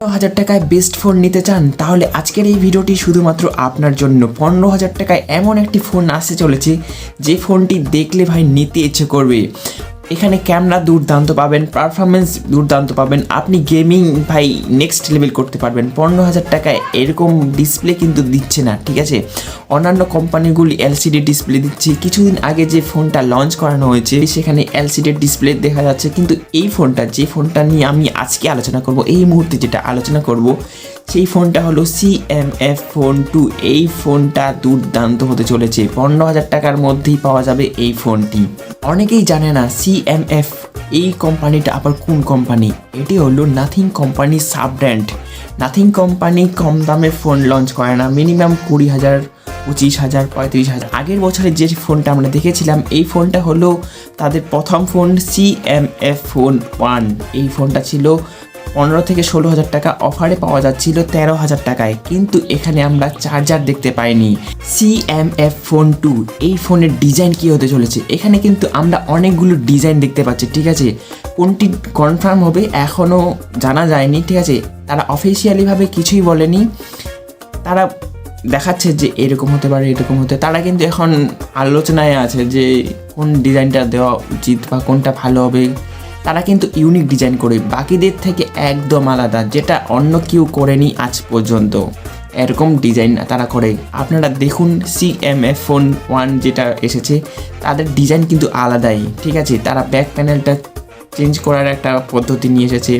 15,000 টাকায় best phone নিতে চান তাহলে আজকের এই ভিডিওটি শুধুমাত্র আপনার জন্য। 15,000 টাকায় এমন একটি ফোন আসতে চলেছে যে ফোনটি দেখলে ভাই নিতে ইচ্ছে করবে। এখানে ক্যামেরা দুর্দান্ত পাবেন, পারফরমেন্স দুর্দান্ত পাবেন, আপনি গেমিং ভাই নেক্সট লেভেল করতে পারবেন। 15,000 টাকায় এরকম ডিসপ্লে কিন্তু দিচ্ছে না, ঠিক আছে। অন্যান্য কোম্পানিগুলি এলসিডি ডিসপ্লে দিচ্ছে। কিছুদিন আগে যে ফোনটা লঞ্চ করানো হয়েছে সেখানে এলসিডি ডিসপ্লে দেখা যাচ্ছে, কিন্তু এই ফোনটা যে ফোনটা নিয়ে আমি আজকে আলোচনা করব, এই মুহূর্তে যেটা আলোচনা করব সেই ফোনটা হলো CMF Phone 2। এই ফোনটা দুর্দান্ত হতে চলেছে। 15,000 টাকার মধ্যেই পাওয়া যাবে এই ফোনটি। অনেকেই জানে না CMF এই কোম্পানিটা আবার কোন কোম্পানি। এটি হলো নাথিং কোম্পানির সাব ব্র্যান্ড। নাথিং কোম্পানি কম দামে ফোন লঞ্চ করে না, মিনিমাম 20,000, 25,000, 35,000। আগের বছরে যে ফোনটা আমরা দেখেছিলাম এই ফোনটা হলো তাদের প্রথম ফোন CMF Phone 1। এই ফোনটা ছিল 15 থেকে 16,000 টাকা, অফারে পাওয়া যাচ্ছিল 13,000 টাকায়। কিন্তু এখানে আমরা চার্জার দেখতে পাইনি। CMF Phone 2 এই ফোনের ডিজাইন কী হতে চলেছে, এখানে কিন্তু আমরা অনেকগুলো ডিজাইন দেখতে পাচ্ছি, ঠিক আছে। কোনটি কনফার্ম হবে এখনও জানা যায়নি, ঠিক আছে। তারা অফিসিয়ালিভাবে কিছুই বলেনি, তারা দেখাচ্ছে যে এরকম হতে পারে, এরকম হতে। তারা কিন্তু এখন আলোচনায় আছে যে কোন ডিজাইনটা দেওয়া উচিত বা কোনটা ভালো হবে। তারা কিন্তু ইউনিক ডিজাইন করে, বাকিদের থেকে একদম আলাদা, যেটা অন্য কেউ করেনি আজ পর্যন্ত। এরকম ডিজাইন তারা করে। আপনারা দেখুন CMF Phone 1 যেটা এসেছে তাদের ডিজাইন কিন্তু আলাদাই, ঠিক আছে। তারা ব্যাক প্যানেলটা চেঞ্জ করার একটা পদ্ধতি নিয়ে এসেছে,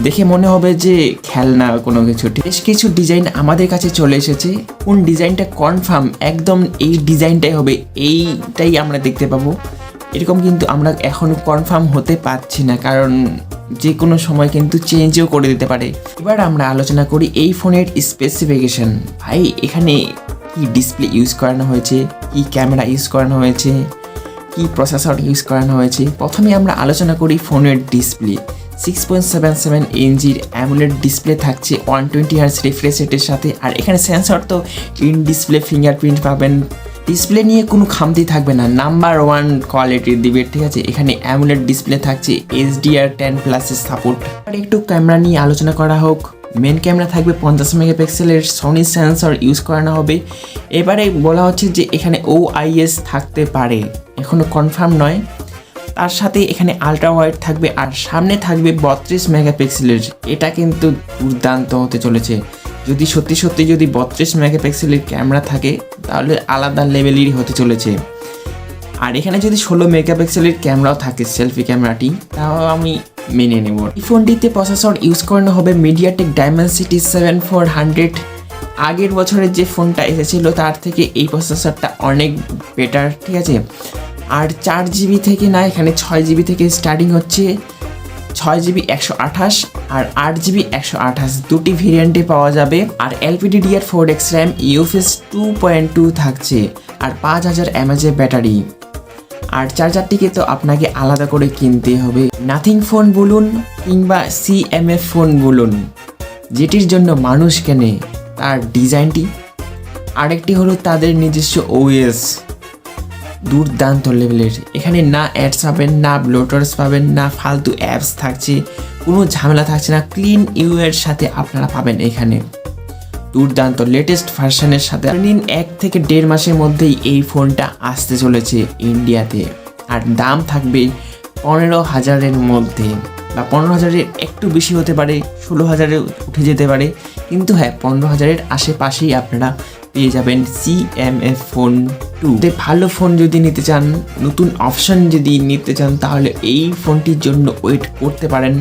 দেখে মনে হবে যে খেলনা কোনো কিছু। বেশ কিছু ডিজাইন আমাদের কাছে চলে এসেছে। কোন ডিজাইনটা কনফার্ম একদম এই ডিজাইনটাই হবে, এইটাই আমরা দেখতে পাবো, এরকম কিন্তু আমরা এখনও কনফার্ম হতে পারছি না, কারণ যে কোনো সময় কিন্তু চেঞ্জও করে দিতে পারে। এবার আমরা আলোচনা করি এই ফোনের স্পেসিফিকেশন। ভাই এখানে কি ডিসপ্লে ইউজ করানো হয়েছে, কি ক্যামেরা ইউজ করানো হয়েছে, কি প্রসেসর ইউজ করানো হয়েছে। প্রথমে আমরা আলোচনা করি ফোনের ডিসপ্লে। 6.77 ইঞ্চির অ্যামোলেড ডিসপ্লে থাকছে 120 Hz রিফ্রেশ রেটের সাথে। আর এখানে সেন্সর তো ইন ডিসপ্লে ফিঙ্গারপ্রিন্ট পাবেন। ডিসপ্লে নিয়ে কোনো খামতি থাকবে না, নাম্বার 1 কোয়ালিটির দিবে, ঠিক আছে। এখানে অ্যামোলেড ডিসপ্লে থাকছে, HDR10+ সাপোর্ট। আর একটু ক্যামেরা নিয়ে আলোচনা করা হোক। মেন ক্যামেরা থাকবে 50 মেগাপিক্সেলের, সনি সেন্সর ইউজ করানো হবে। এবারে বলা হচ্ছে যে এখানে OIS থাকতে পারে, এখনও কনফার্ম নয়। তার সাথে এখানে আলট্রা ওয়াইড থাকবে, আর সামনে থাকবে 32 মেগাপিক্সেলের। এটা কিন্তু দুর্দান্ত হতে চলেছে। যদি সত্যি সত্যি যদি 32 মেগাপিক্সেলের ক্যামেরা থাকে তাহলে আলাদা লেভেলেরই হতে চলেছে। আর এখানে যদি 16 মেগাপিক্সেলের ক্যামেরাও থাকে, সেলফি ক্যামেরাটি, তাও আমি মেনে নেব। এই ফোনটিতে প্রসেসর ইউজ করানো হবে মিডিয়াটেক ডাইমেনসিটি 7400। আগের বছরের যে ফোনটা এসেছিল তার থেকে এই প্রসেসরটা অনেক বেটার, ঠিক আছে। আর 4GB থেকে না, এখানে 6GB থেকে স্টার্টিং হচ্ছে। 6GB 128 আর 8GB 128 দুটি ভেরিয়েন্টে পাওয়া যাবে। আর LPDDR4X RAM, UFS 2.2 থাকছে, আর 5000 mAh ব্যাটারি। আর চার্জারটিকে তো আপনাকে আলাদা করে কিনতে হবে। নাথিং ফোন বলুন কিংবা CMF ফোন বলুন, যেটির জন্য মানুষ কেনে তার ডিজাইনটি। আরেকটি হলো তাদের নিজস্ব OS, দুর্দান্ত লেভেলের। এখানে না অ্যাডস পাবেন, না ব্লোটার্স পাবেন, না ফালতু অ্যাপস থাকছে, কোনো ঝামেলা থাকছে না। ক্লিন ইউএর সাথে আপনারা পাবেন এখানে দুর্দান্ত লেটেস্ট ভার্সনের সাথে। 1 থেকে 1.5 মাসের মধ্যেই এই ফোনটা আসতে চলেছে ইন্ডিয়াতে। আর দাম থাকবে 15,000-এর মধ্যে, বা 15,000-এর একটু বেশি হতে পারে, 16,000-এ উঠে যেতে পারে। কিন্তু হ্যাঁ, 15,000-এর আশেপাশেই আপনারা পেয়ে যাবেন CMF Phone 2। ভালো ফোন যদি নিতে চান, নতুন অপশন যদি নিতে চান, তাহলে এই ফোনটির জন্য ওয়েট করতে পারেন।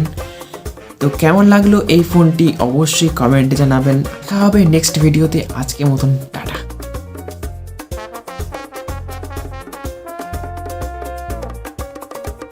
তো কেমন লাগলো এই ফোনটি অবশ্যই কমেন্টে জানাবেন। দেখা হবে নেক্সট ভিডিওতে। আজকের মতন টাটা।